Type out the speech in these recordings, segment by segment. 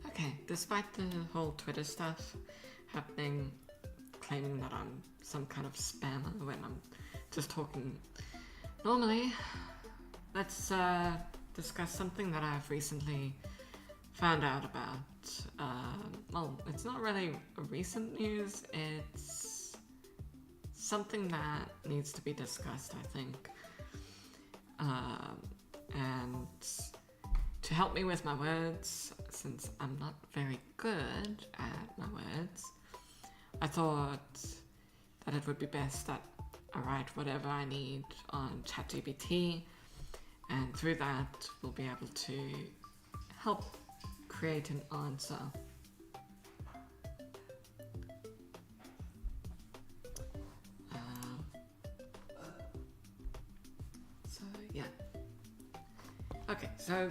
Okay, despite the whole Twitter stuff happening, claiming that I'm some kind of spammer when I'm just talking normally, let's discuss something that I've recently found out about. Well, it's not really recent news, it's something that needs to be discussed, I think. And to help me with my words, since I'm not very good at my words, I thought that it would be best that I write whatever I need on ChatGPT, and through that we'll be able to help create an answer. So yeah. Okay, so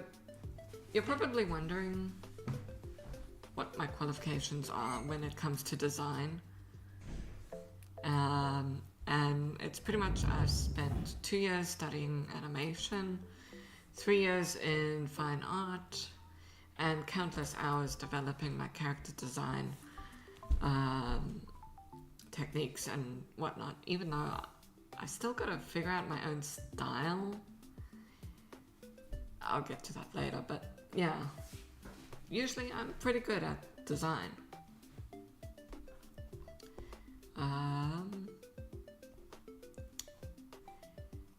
you're probably wondering what my qualifications are when it comes to design. And it's pretty much I've spent 2 years studying animation, 3 years in fine art, and countless hours developing my character design techniques and whatnot, even though I've still got to figure out my own style. I'll get to that later, but yeah, usually I'm pretty good at design.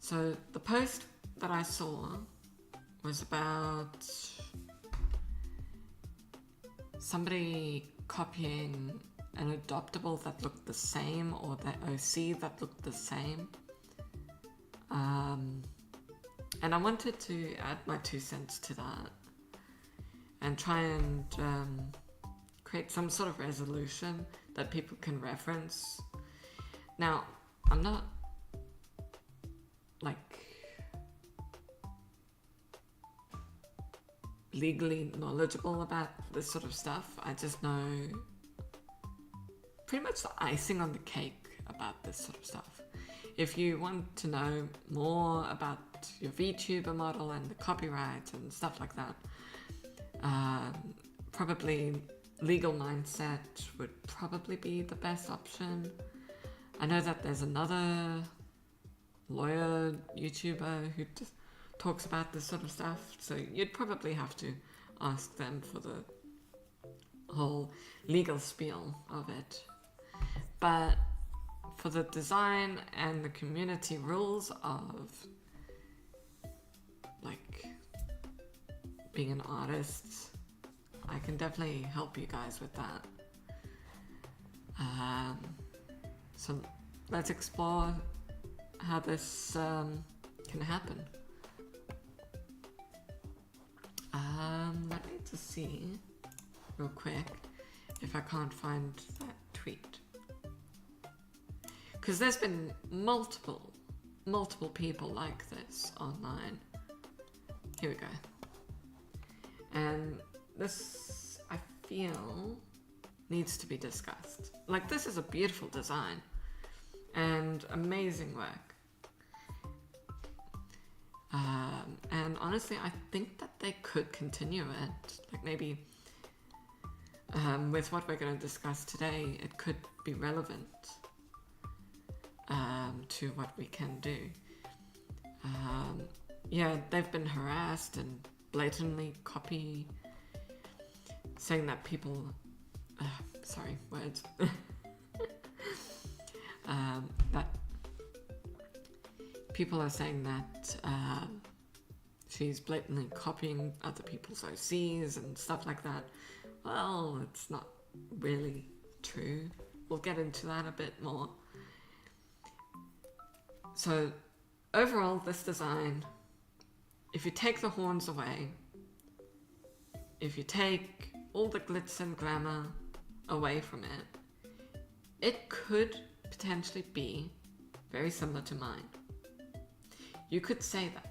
So the post that I saw was about somebody copying an adoptable that looked the same, or the OC that looked the same. And I wanted to add my 2 cents to that and try and create some sort of resolution that people can reference. Now, I'm not legally knowledgeable about this sort of stuff. I just know pretty much the icing on the cake about this sort of stuff. If you want to know more about your VTuber model and the copyright and stuff like that, probably legal mindset would probably be the best option. I know that there's another lawyer YouTuber who just talks about this sort of stuff, so you'd probably have to ask them for the whole legal spiel of it. But for the design and the community rules of being an artist, I can definitely help you guys with that. So let's explore how this can happen. Let me just see real quick if I can't find that tweet, because there's been multiple people like this online. Here we go. And this, I feel, needs to be discussed. Like, this is a beautiful design and amazing work. And honestly, I think that they could continue it. Like, maybe with what we're going to discuss today, it could be relevant to what we can do. Yeah, they've been harassed and blatantly copy, saying that people, sorry, words, that people are saying that she's blatantly copying other people's OCs and stuff like that. Well, it's not really true. We'll get into that a bit more. So overall, this design, if you take the horns away, if you take all the glitz and glamour away from it, it could potentially be very similar to mine. You could say that.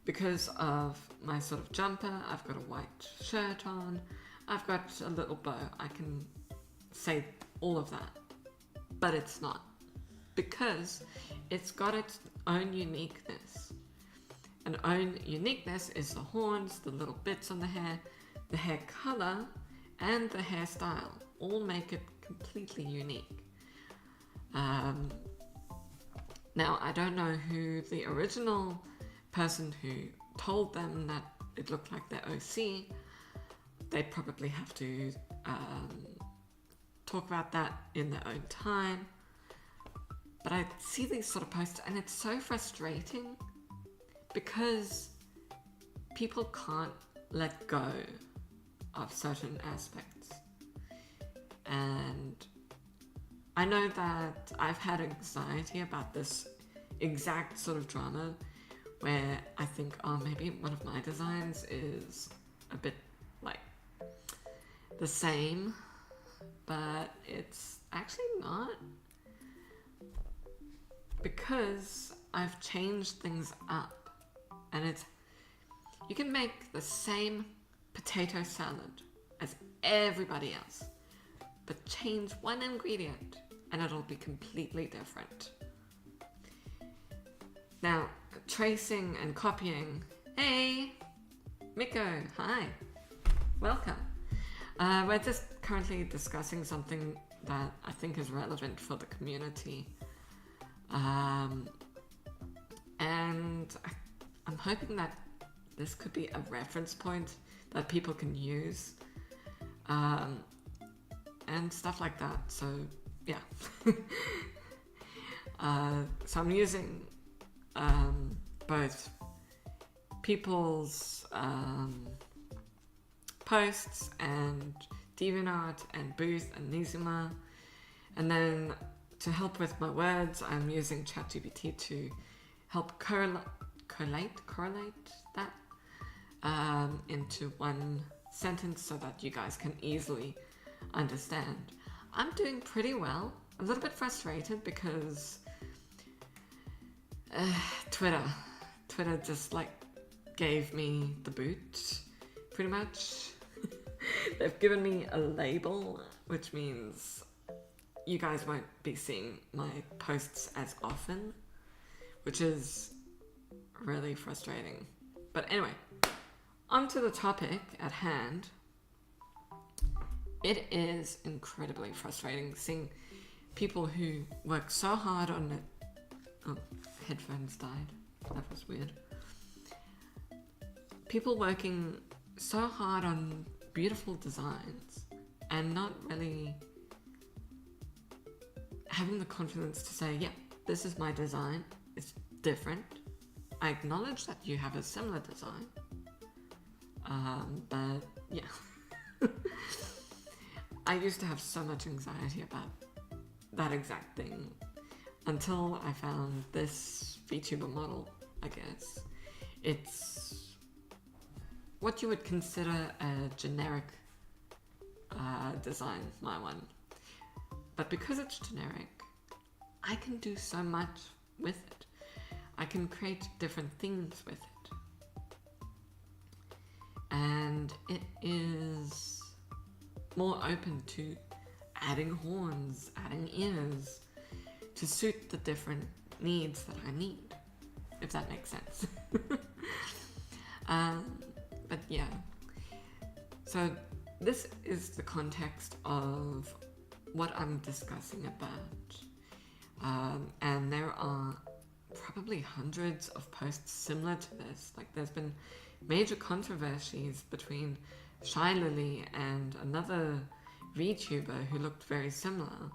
Because of my sort of jumper, I've got a white shirt on, I've got a little bow. I can say all of that. But it's not. Because it's got its own uniqueness. and own uniqueness is the horns, the little bits on the hair color, and the hairstyle all make it completely unique. Now, I don't know who the original person who told them that it looked like their OC. They'd probably have to talk about that in their own time. But I see these sort of posts and it's so frustrating because people can't let go of certain aspects. And I know that I've had anxiety about this exact sort of drama where I think, oh, maybe one of my designs is a bit like the same, but it's actually not, because I've changed things up. And you can make the same potato salad as everybody else, but change one ingredient and it'll be completely different. Now, tracing and copying. Hey, Miko, hi, welcome. We're just currently discussing something that I think is relevant for the community. And I'm hoping that this could be a reference point that people can use. And stuff like that. So yeah. So I'm using both people's posts and DeviantArt and Booth and Nizuma, and then to help with my words I'm using ChatGPT to help correlate that into one sentence so that you guys can easily understand. I'm doing pretty well. A little bit frustrated because Twitter just like gave me the boot, pretty much. They've given me a label, which means you guys won't be seeing my posts as often, which is really frustrating. But anyway, on to the topic at hand. It is incredibly frustrating seeing people who work so hard on it. Oh, headphones died. That was weird. People working so hard on beautiful designs and not really having the confidence to say, yeah, this is my design. It's different. I acknowledge that you have a similar design. But yeah. I used to have so much anxiety about that exact thing until I found this Vtuber model, I guess. It's what you would consider a generic design, my one. But because it's generic, I can do so much with it. I can create different things with it. And it is more open to adding horns, adding ears, to suit the different needs that I need, if that makes sense. But yeah, so this is the context of what I'm discussing about. And there are probably hundreds of posts similar to this. Like there's been major controversies between Shy Lily and another VTuber who looked very similar,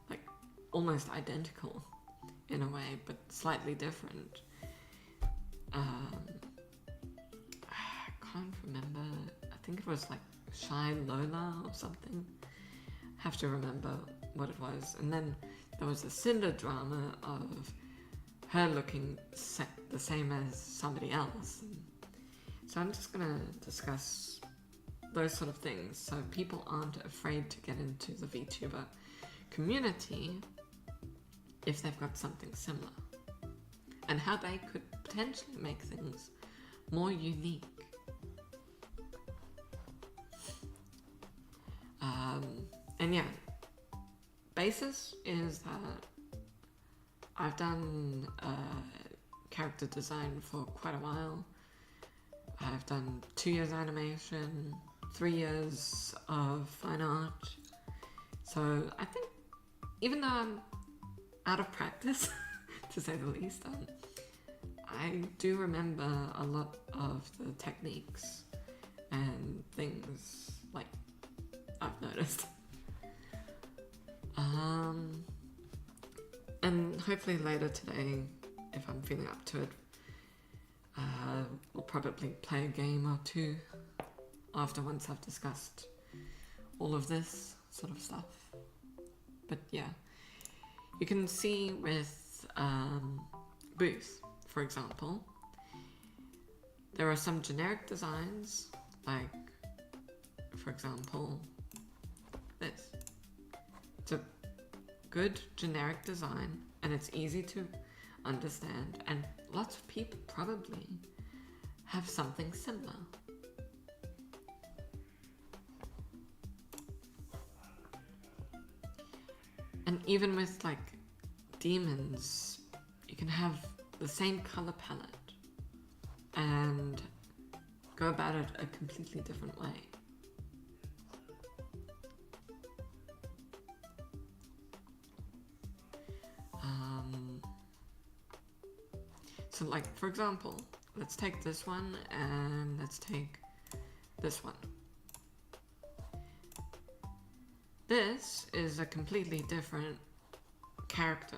like almost identical in a way, but slightly different. I can't remember. I think it was like Shy Lola or something. Have to remember what it was. And then there was a Cinder drama of her looking the same as somebody else. And so I'm just gonna discuss those sort of things so people aren't afraid to get into the VTuber community if they've got something similar, and how they could potentially make things more unique. And yeah, basis is that I've done character design for quite a while. I've done 2 years animation, 3 years of fine art. So I think, even though I'm out of practice, to say the least, I do remember a lot of the techniques and things like I've noticed. And hopefully later today, if I'm feeling up to it, we'll probably play a game or two after, once I've discussed all of this sort of stuff. But yeah, you can see with Booth, for example, there are some generic designs, like, for example, this. It's a good generic design, and it's easy to understand, and lots of people probably have something similar. And even with like demons, you can have the same color palette and go about it a completely different way. So like, for example, let's take this one and let's take this one. This is a completely different character.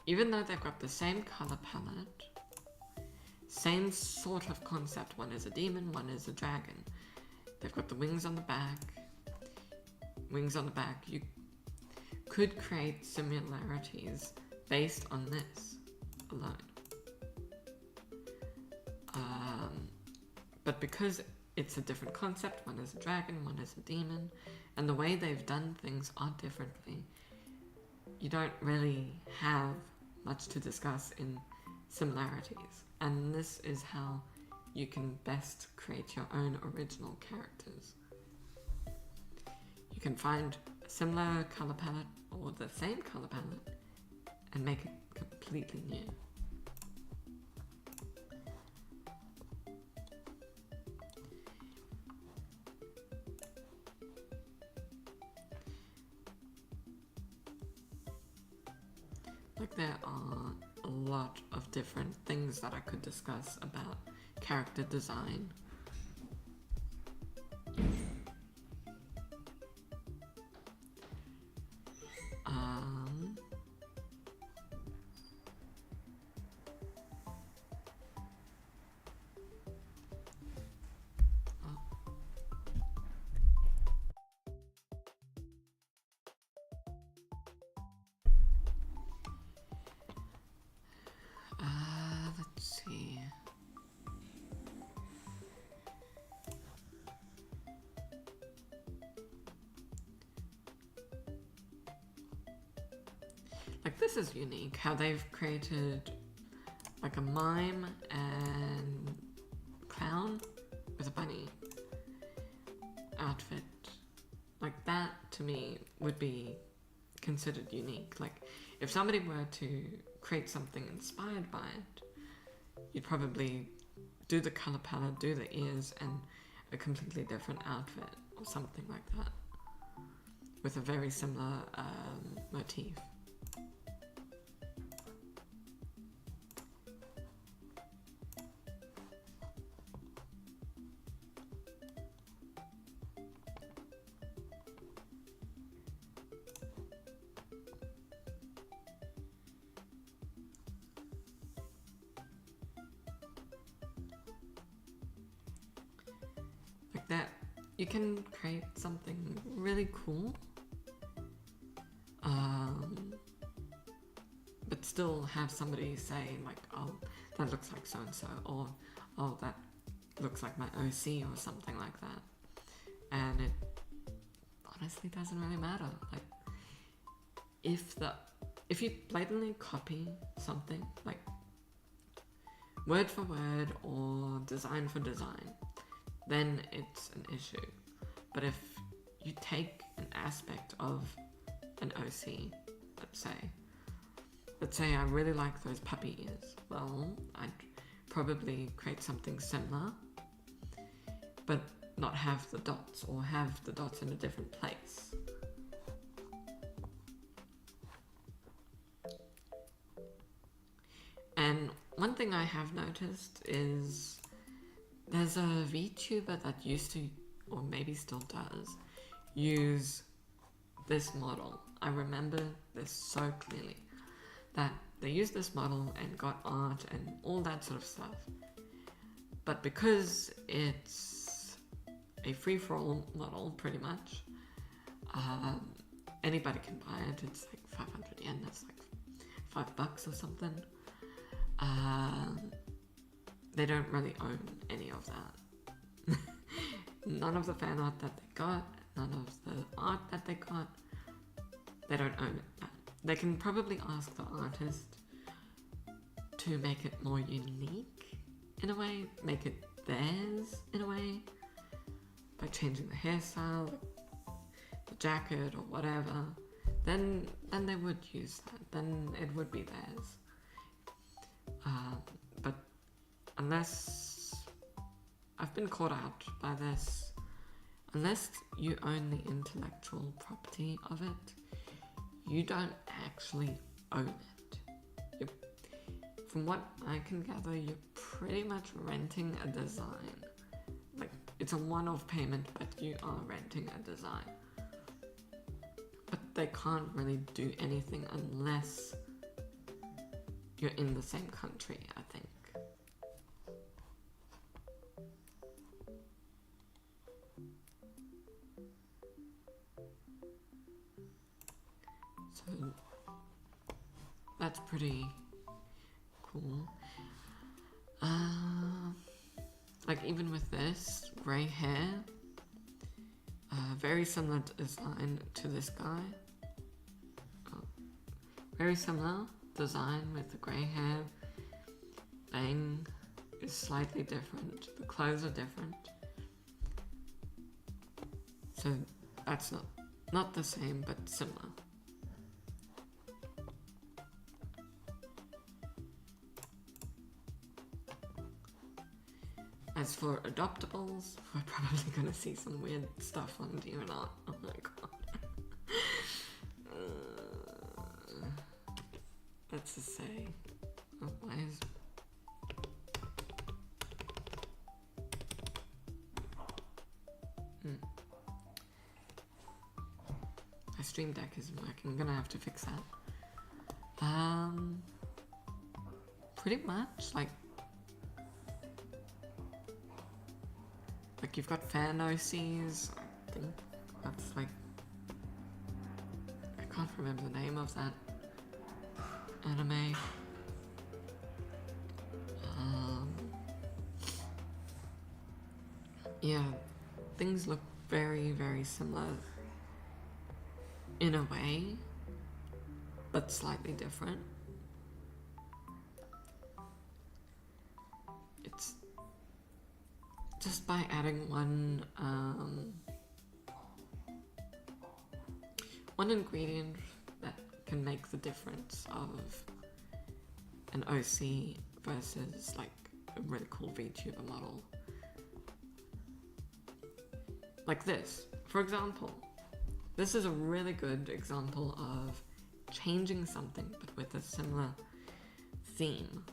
Even though they've got the same color palette, same sort of concept. One is a demon, one is a dragon. They've got the wings on the back. Wings on the back. You could create similarities based on this alone. But because it's a different concept, one is a dragon, one is a demon, and the way they've done things are differently, you don't really have much to discuss in similarities. And this is how you can best create your own original characters. You can find a similar color palette or the same color palette and make it completely new. Like, there are a lot of different things that I could discuss about character design. Let's see. Like, this is unique, how they've created like a mime and clown with a bunny outfit. Like, that to me would be considered unique. Like, if somebody were to create something inspired by it, you'd probably do the color palette, do the ears, and a completely different outfit or something like that, with a very similar motif. Like that, you can create something really cool, but still have somebody say like, oh, that looks like so-and-so, or oh, that looks like my OC, or something like that. And it honestly doesn't really matter. Like, if you blatantly copy something, like word for word or design for design, then it's an issue. But if you take an aspect of an OC, let's say, let's say I really like those puppy ears. Well, I'd probably create something similar, but not have the dots, or have the dots in a different place. And one thing I have noticed is there's a VTuber that used to, or maybe still does, use this model. I remember this so clearly, that they used this model and got art and all that sort of stuff. But because it's a free-for-all model, pretty much, anybody can buy it. It's like 500 yen, that's like $5 or something. They don't really own any of that. None of the fan art that they got, none of the art that they got, they don't own it. They can probably ask the artist to make it more unique in a way, make it theirs in a way, by changing the hairstyle, the jacket or whatever. Then they would use that, then it would be theirs. But unless I've been caught out by this, unless you own the intellectual property of it, you don't actually own it. From what I can gather, you're pretty much renting a design. Like, it's a one-off payment, but you are renting a design. But they can't really do anything unless you're in the same country, I think. So that's pretty cool. Like even with this grey hair, very similar design to this guy. Very similar design with the grey hair. Bang is slightly different. The clothes are different. So that's not the same, but similar. As for adoptables, we're probably gonna see some weird stuff on Dear Not. Oh my god. Let's just say, oh, why is... My Stream Deck isn't working, I'm gonna have to fix that. Pretty much, like you've got fan OCs, I think that's like, I can't remember the name of that anime. Yeah, things look very, very similar in a way, but slightly different. It's just by adding one ingredient that can make the difference of an OC versus like a really cool VTuber model. Like this, for example. This is a really good example of changing something but with a similar theme.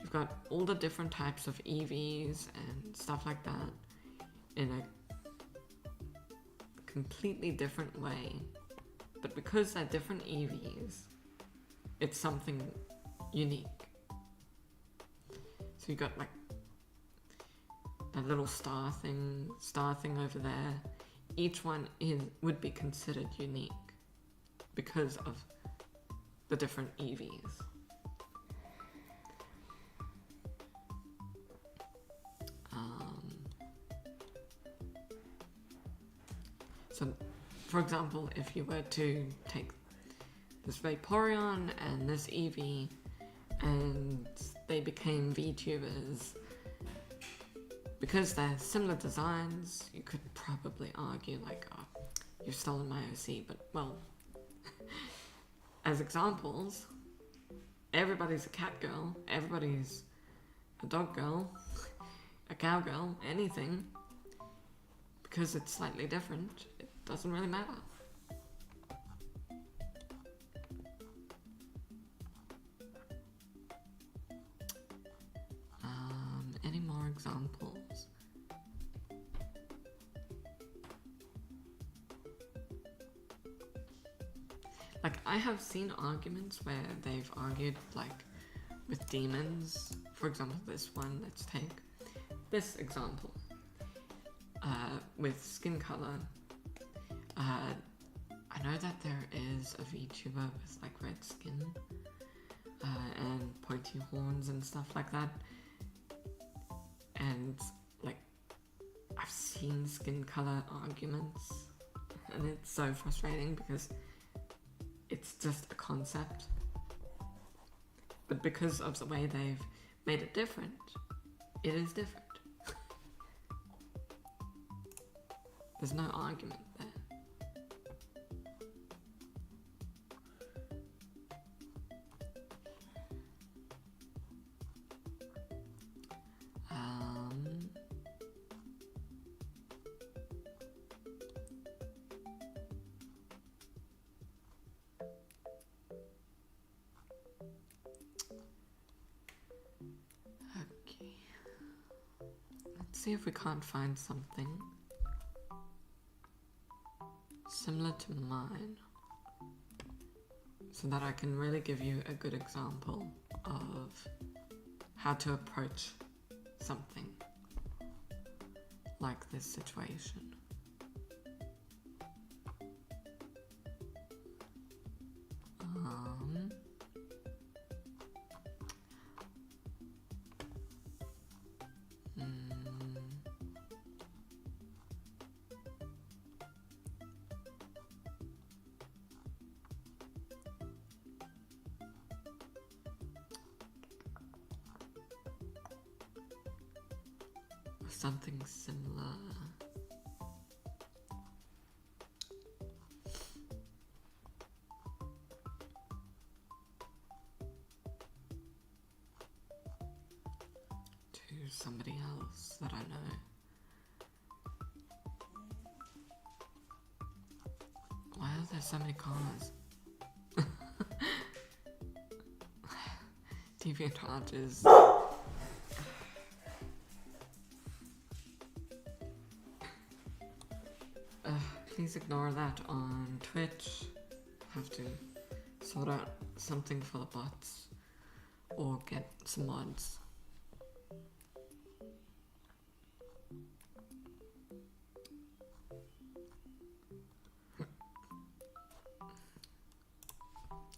You've got all the different types of EVs and stuff like that in a completely different way, but because they're different EVs, it's something unique. So you got like that little star thing over there. Each one would be considered unique because of the different EVs. So, for example, if you were to take this Vaporeon and this Eevee and they became VTubers, because they're similar designs, you could probably argue like, oh, you've stolen my OC, but well, as examples, everybody's a cat girl, everybody's a dog girl, a cow girl, anything. Because it's slightly different, it doesn't really matter. Any more examples? Like, I have seen arguments where they've argued, like, with demons. For example, this one, let's take this example. With skin color. I know that there is a VTuber with, like, red skin and pointy horns and stuff like that. And, like, I've seen skin color arguments, and it's so frustrating because it's just a concept. But because of the way they've made it different, it is different. There's no argument there. Okay. Let's see if we can't find something similar to mine, so that I can really give you a good example of how to approach something like this situation. Something similar. To somebody else that I know. Why are there so many cars? DeviantArt is... please ignore that on Twitch. Have to sort out something for the bots or get some mods.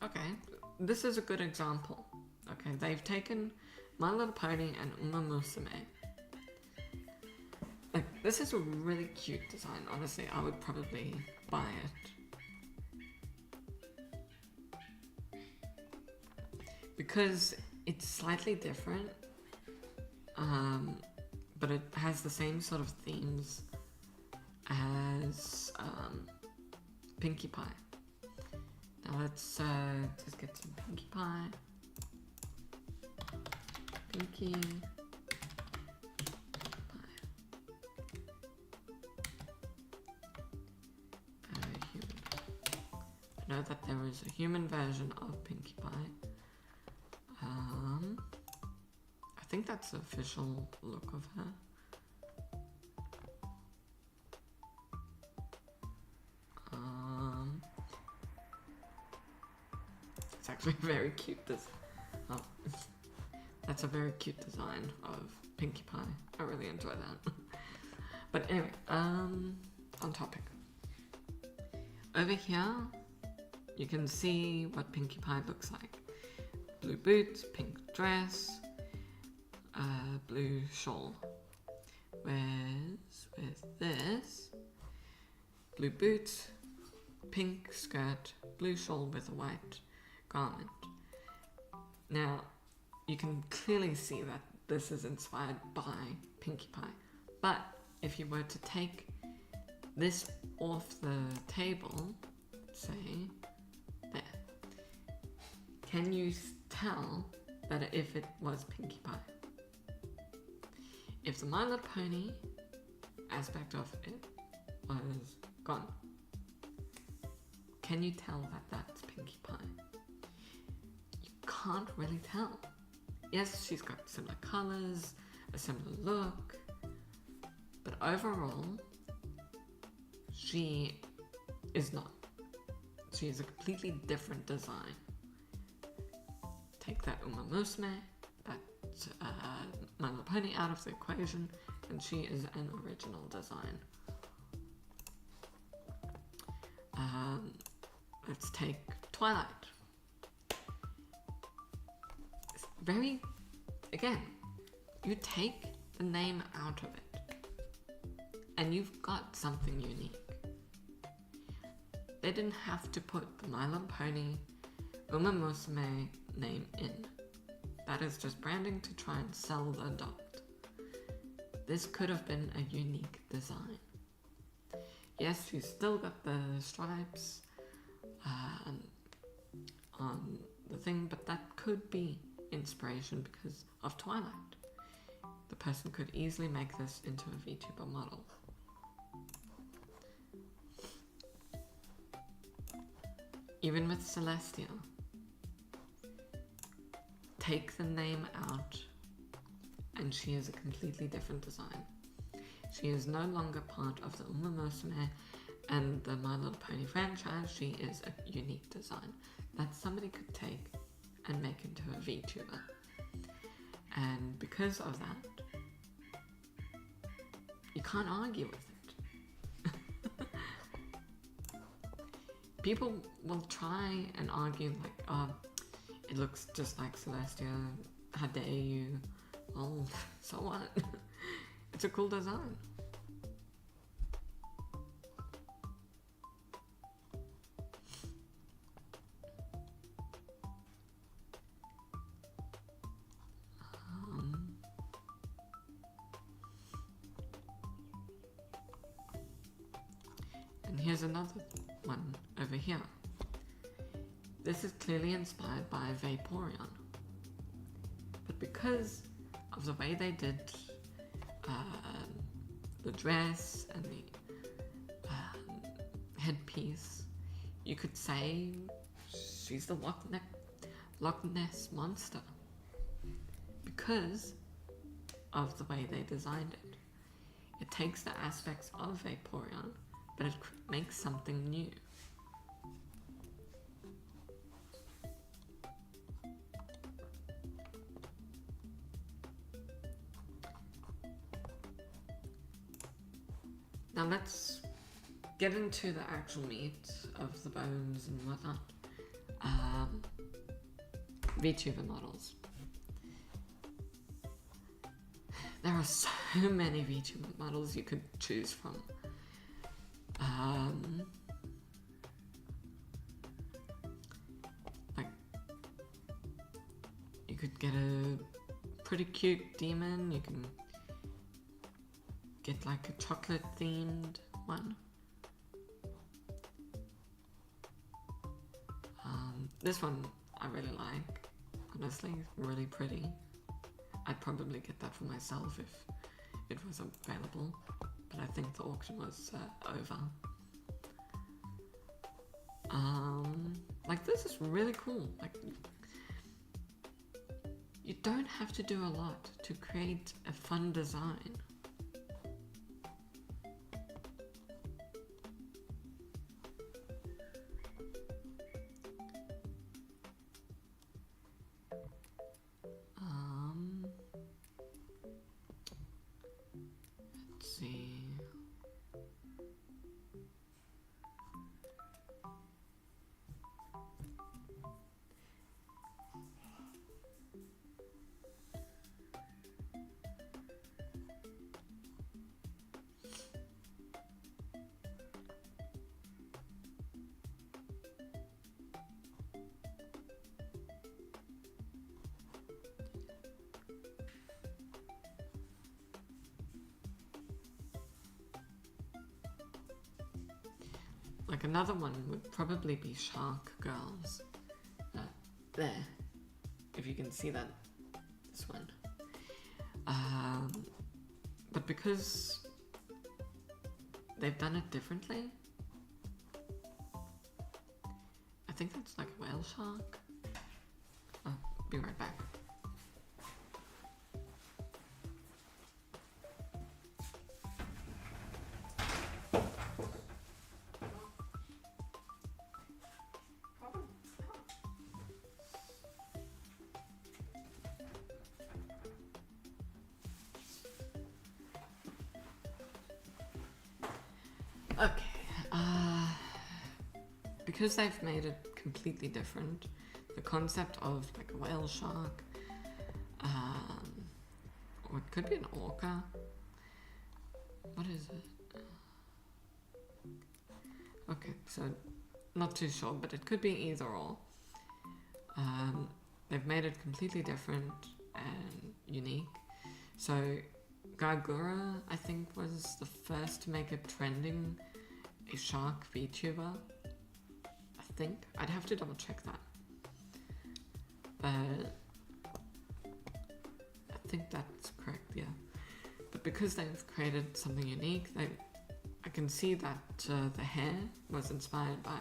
Okay, this is a good example. Okay, they've taken My Little Pony and Uma Musume. Like, this is a really cute design. Honestly, I would probably buy it. Because it's slightly different. But it has the same sort of themes as Pinkie Pie. Now let's just get some Pinkie Pie. Pinkie Pie. Human. I know that there is a human version of Pinkie Pie. I think that's the official look of her. It's actually very cute. That's a very cute design of Pinkie Pie. I really enjoy that. But anyway, on topic. Over here, you can see what Pinkie Pie looks like. Blue boots, pink dress, blue shawl. Whereas with this, blue boots, pink skirt, blue shawl with a white garment. Now, you can clearly see that this is inspired by Pinkie Pie. But if you were to take this off the table, say, there, can you tell that if it was Pinkie Pie? If the My Little Pony aspect of it was gone, can you tell that that's Pinkie Pie? You can't really tell. Yes, she's got similar colours, a similar look, but overall, she is not. She is a completely different design. Take that Uma Musume, that My Little Pony out of the equation, and she is an original design. Let's take Twilight. It's very, again, you take the name out of it, and you've got something unique. They didn't have to put the My Little Pony Uma Musume name in. That is just branding to try and sell the dot. This could have been a unique design. Yes, she's still got the stripes on the thing, but that could be inspiration because of Twilight. The person could easily make this into a VTuber model. Even with Celestia, take the name out and she is a completely different design. She is no longer part of the Uma Musume and the My Little Pony franchise. She is a unique design that somebody could take and make into a VTuber. And because of that, you can't argue with it. People will try and argue like, oh, it looks just like Celestia, how dare you? Well, so what? It's a cool design. And here's another one over here. This is clearly inspired by Vaporeon, but because of the way they did the dress and the headpiece, you could say she's the Loch Ness monster because of the way they designed it. It takes the aspects of Vaporeon, but it makes something new. Now let's get into the actual meat of the bones and whatnot. VTuber models. There are so many VTuber models you could choose from. Like, you could get a pretty cute demon, you can get like a chocolate themed one. This one I really like, honestly, really pretty. I'd probably get that for myself if it was available, but I think the auction was over. Like, this is really cool. Like, you don't have to do a lot to create a fun design. Let's see. Like, another one would probably be Shark Girls. there, if you can see that, this one. But because they've done it differently, I think that's like a whale shark. I'll be right back. Okay, because they've made it completely different, the concept of like a whale shark, or it could be an orca. What is it? Okay, so not too sure, but it could be either or. They've made it completely different and unique. So Gargura, I think, was the first to make it trending a shark VTuber. I think. I'd have to double check that. But I think that's correct, yeah. But because they've created something unique, I can see that the hair was inspired by,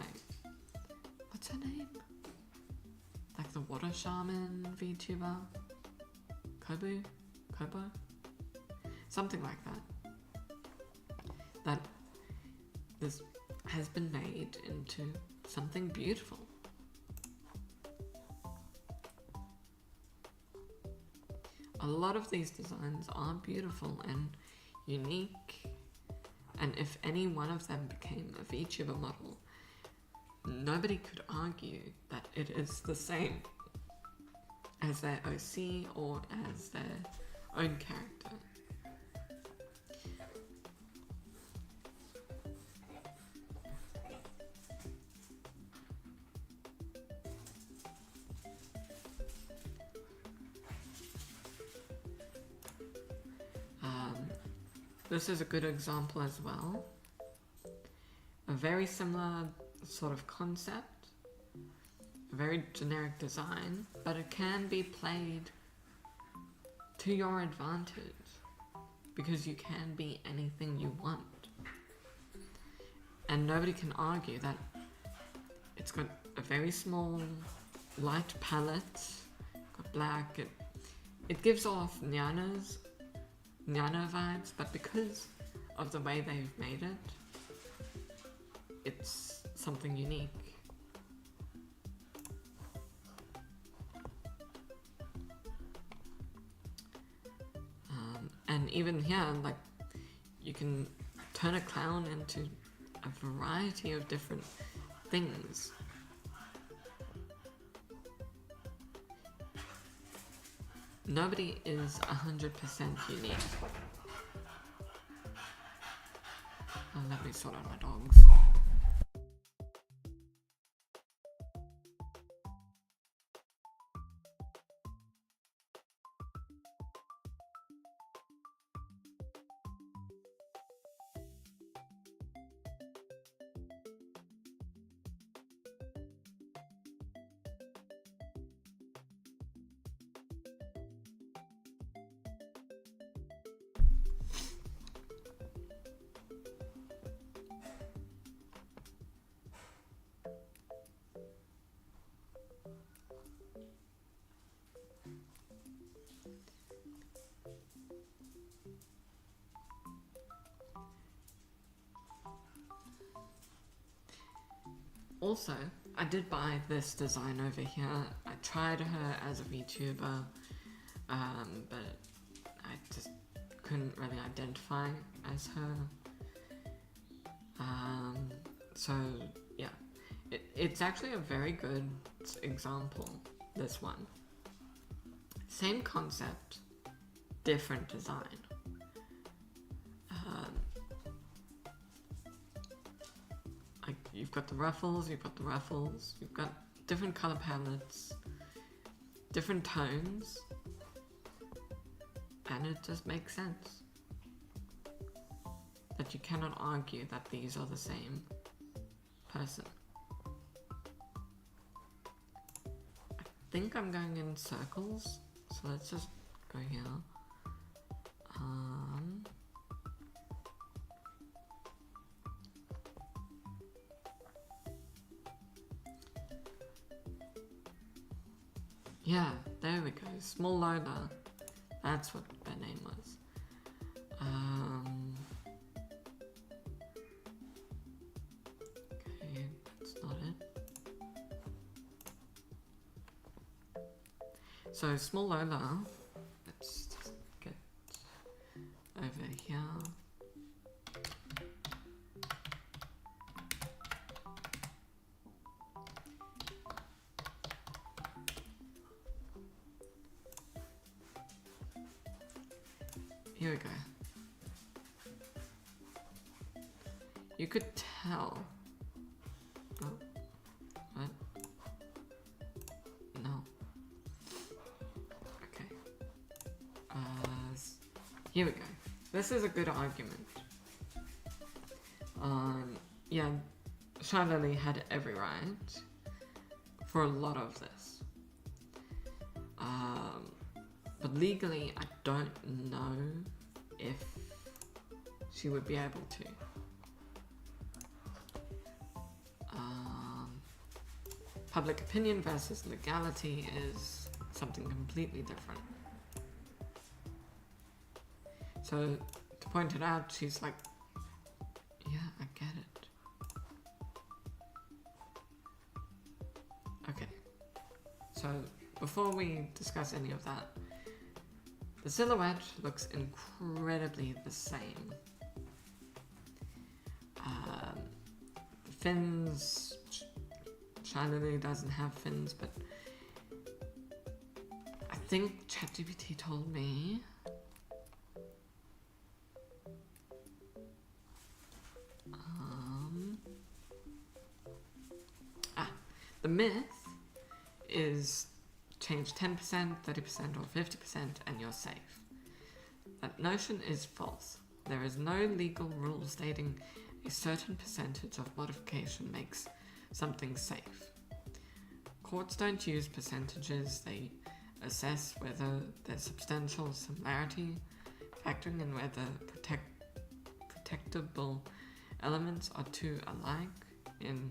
what's her name? Like the water shaman VTuber? Kobo? Something like that. That this has been made into something beautiful. A lot of these designs are beautiful and unique, and if any one of them became a VTuber model, nobody could argue that it is the same as their OC or as their own character. This is a good example as well. A very similar sort of concept, a very generic design, but it can be played to your advantage because you can be anything you want. And nobody can argue that it's got a very small light palette, got black, it gives off Nyano vibes, but because of the way they've made it, it's something unique. And even here, like, you can turn a clown into a variety of different things. Nobody is 100% unique. Oh, let me sort out my dogs. Also, I did buy this design over here. I tried her as a VTuber, but I just couldn't really identify as her. So yeah, it's actually a very good example, this one. Same concept, different design. Like, you've got the ruffles, you've got different color palettes, different tones, and it just makes sense that you cannot argue that these are the same person. think I'm going in circles, so let's just go here. Yeah, there we go. Small Lola. That's what their name was. Okay, that's not it. So Small Lola, let's just get over here. Here we go. You could tell. Oh, what? No. Okay. Here we go. This is a good argument. Yeah, Charlie had every right for a lot of this. But legally, I don't know if she would be able to. Public opinion versus legality is something completely different. So, to point it out, she's like, yeah, I get it. Okay. So, before we discuss any of that, the silhouette looks incredibly the same. The fins, Shiny doesn't have fins, but I think ChatGPT told me the myth is change 10%, 30% or 50% and you're safe. That notion is false. There is no legal rule stating a certain percentage of modification makes something safe. Courts don't use percentages, they assess whether there's substantial similarity, factoring in whether protectable elements are too alike in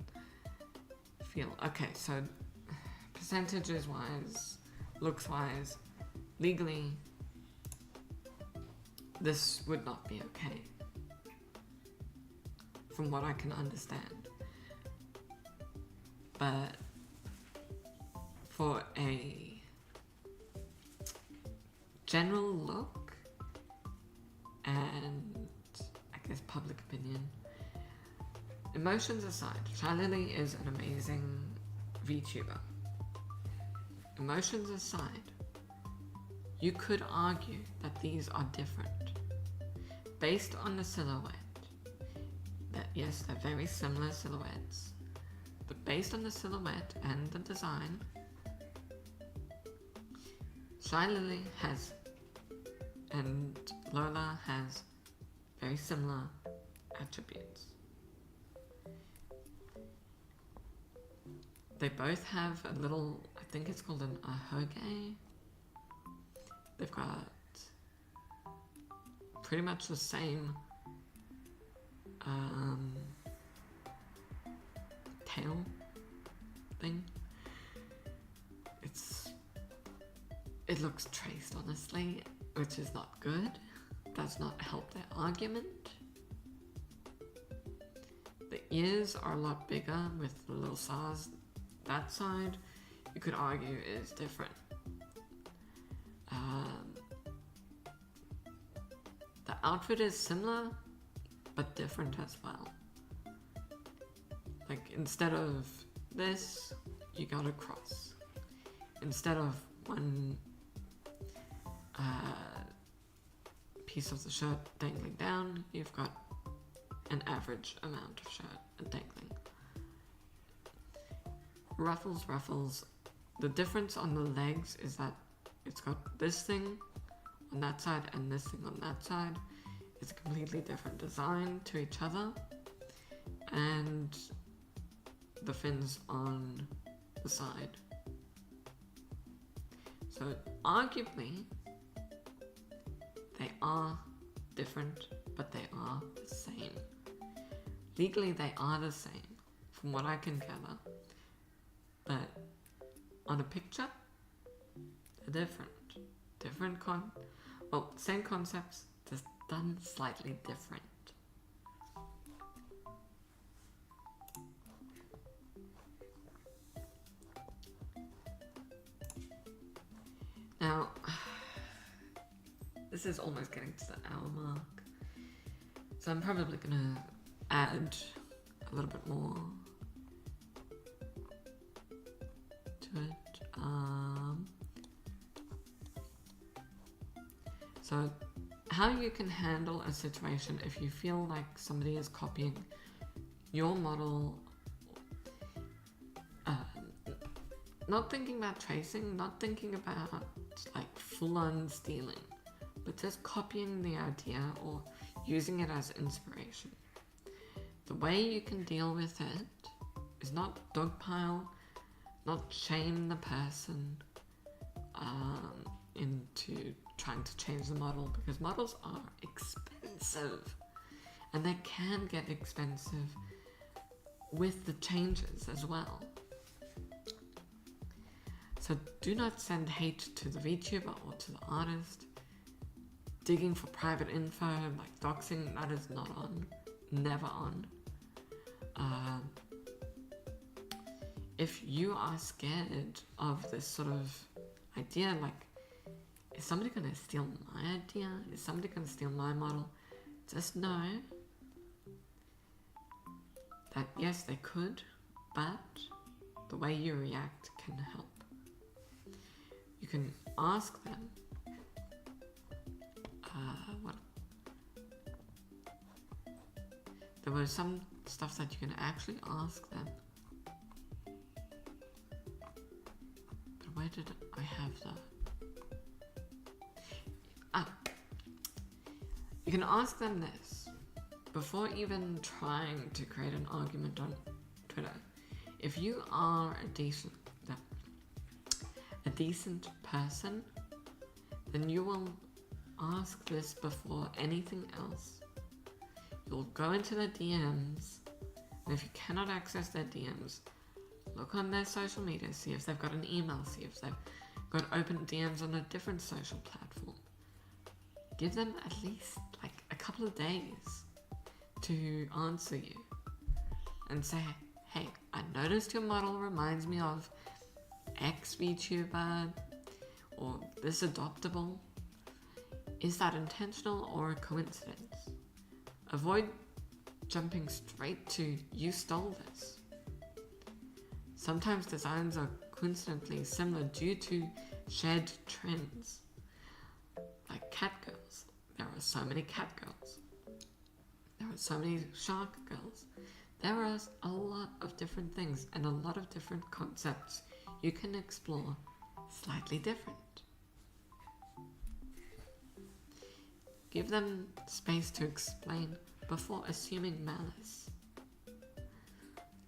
feel. Okay, so percentages wise, looks wise, legally, this would not be okay, from what I can understand. But for a general look and I guess public opinion, emotions aside, Shylily is an amazing VTuber. Emotions aside, you could argue that these are different. Based on the silhouette, that yes, they're very similar silhouettes, but based on the silhouette and the design, Shylily has and Lola has very similar attributes. They both have a little, I think it's called an ahoge. They've got pretty much the same tail thing. It looks traced, honestly, which is not good. Does not help their argument. The ears are a lot bigger with the little stars. That side, you could argue, is different. The outfit is similar, but different as well. Like, instead of this, you got a cross. Instead of one piece of the shirt dangling down, you've got an average amount of shirt dangling. Ruffles. The difference on the legs is that it's got this thing on that side and this thing on that side. It's a completely different design to each other. And the fins on the side. So arguably, they are different, but they are the same. Legally, they are the same, from what I can gather. But on a picture, they're different. Same concepts, just done slightly different. Now, this is almost getting to the hour mark, so I'm probably gonna add a little bit more to it. So how you can handle a situation if you feel like somebody is copying your model, not thinking about tracing, not thinking about like full-on stealing, but just copying the idea or using it as inspiration. The way you can deal with it is not dogpile, not shame the person into trying to change the model, because models are expensive and they can get expensive with the changes as well. So do not send hate to the VTuber or to the artist. Digging for private info, like doxing, that is not on. Never on. If you are scared of this sort of idea, like, is somebody going to steal my idea? Is somebody going to steal my model? Just know that yes, they could, but the way you react can help. You can ask them, there was some stuff that you can actually ask them. But where did I have that? You can ask them this before even trying to create an argument on Twitter. If you are a decent person, then you will ask this before anything else. You'll go into their DMs, and if you cannot access their DMs, look on their social media, see if they've got an email, see if they've got open DMs on a different social platform. Give them at least like a couple of days to answer you and say, hey, I noticed your model reminds me of X VTuber or this adoptable. Is that intentional or a coincidence? Avoid jumping straight to you stole this. Sometimes designs are coincidentally similar due to shared trends. Like cat girls. There are so many cat girls. There are so many shark girls. There are a lot of different things and a lot of different concepts you can explore slightly different. Give them space to explain before assuming malice.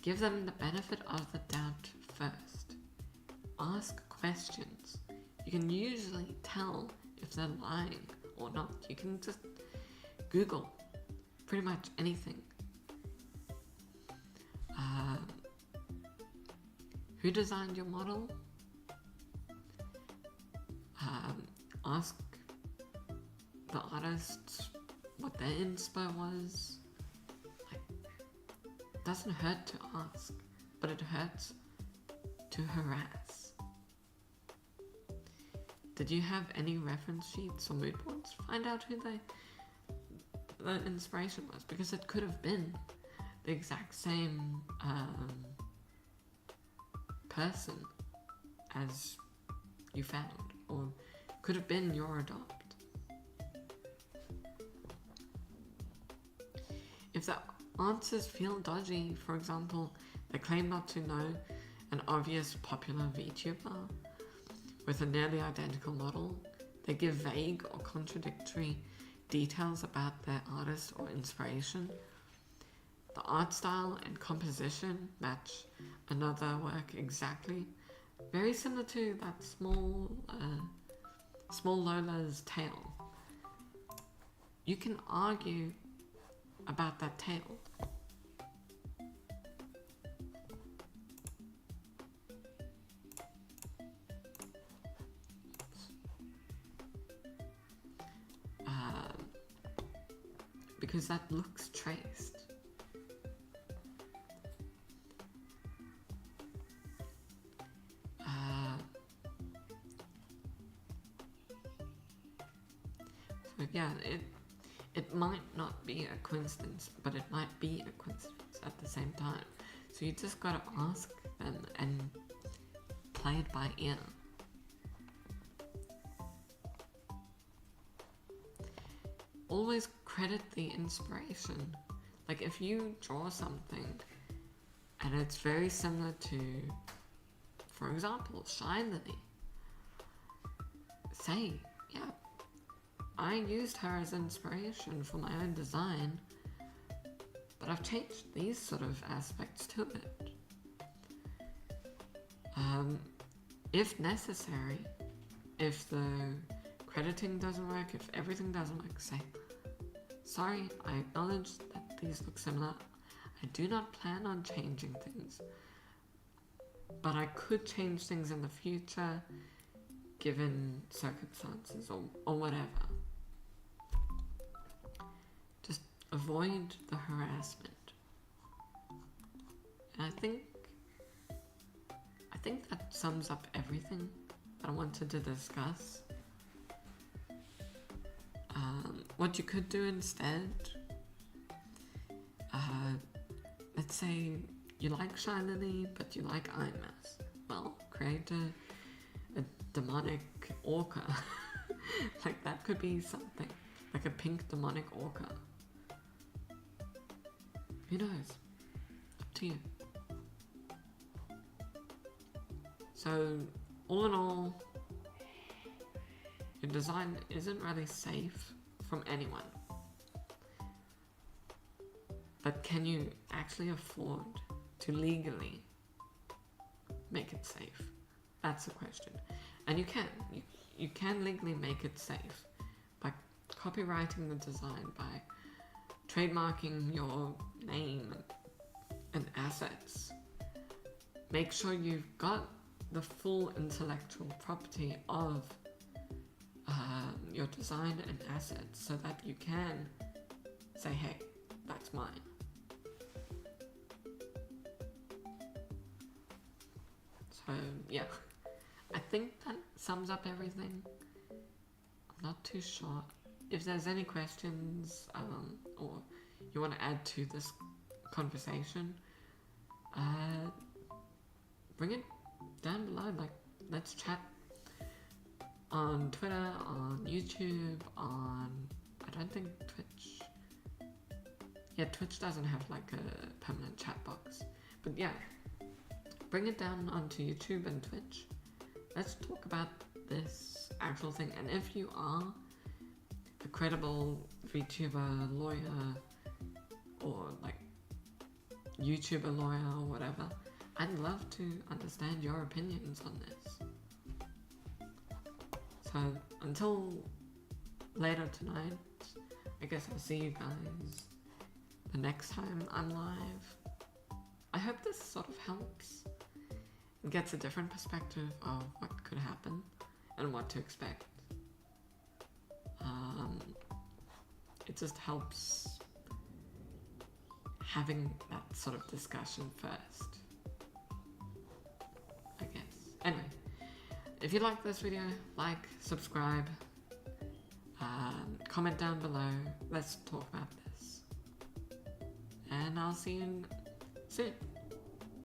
Give them the benefit of the doubt first. Ask questions. You can usually tell if they're lying or not. You can just Google pretty much anything. Who designed your model? Ask the artist what their inspo was. Like, it doesn't hurt to ask, but it hurts to harass. Did you have any reference sheets or mood boards? Find out who the inspiration was, because it could have been the exact same person as you found, or could have been your adopt. If the answers feel dodgy, for example, they claim not to know an obvious popular VTuber with a nearly identical model, they give vague or contradictory details about their artist or inspiration, the art style and composition match another work exactly, Very similar to that small Lola's tail. You can argue about that tail. Because that looks traced. So yeah, it might not be a coincidence, but it might be a coincidence at the same time. So you just gotta ask them and play it by ear. Always credit the inspiration. Like if you draw something and it's very similar to, for example, Shy Lily, say, yeah, I used her as inspiration for my own design, but I've changed these sort of aspects to it. If necessary, if the crediting doesn't work, if everything doesn't work, say, sorry, I acknowledge that these look similar. I do not plan on changing things, but I could change things in the future given circumstances or whatever. Just avoid the harassment. And I think that sums up everything that I wanted to discuss. What you could do instead, let's say you like Shy Lily, but you like IMAS. Well, create a demonic orca. Like that could be something, like a pink demonic orca. Who knows? Up to you. So, all in all, your design isn't really safe from anyone. But can you actually afford to legally make it safe? That's the question. And you can. You can legally make it safe by copyrighting the design, by trademarking your name and assets. Make sure you've got the full intellectual property of your design and assets so that you can say, hey, that's mine. So yeah, I think that sums up everything. I'm not too sure. If there's any questions or you want to add to this conversation, bring it down below. Like, let's chat on Twitter, on YouTube, on, I don't think Twitch. Yeah, Twitch doesn't have like a permanent chat box. But yeah, bring it down onto YouTube and Twitch. Let's talk about this actual thing. And if you are a credible VTuber lawyer or like YouTuber lawyer or whatever, I'd love to understand your opinions on this. So until later tonight, I guess I'll see you guys the next time I'm live. I hope this sort of helps and gets a different perspective of what could happen and what to expect. It just helps having that sort of discussion first, I guess. Anyway, if you like this video, like, subscribe, comment down below. Let's talk about this. And I'll see you soon.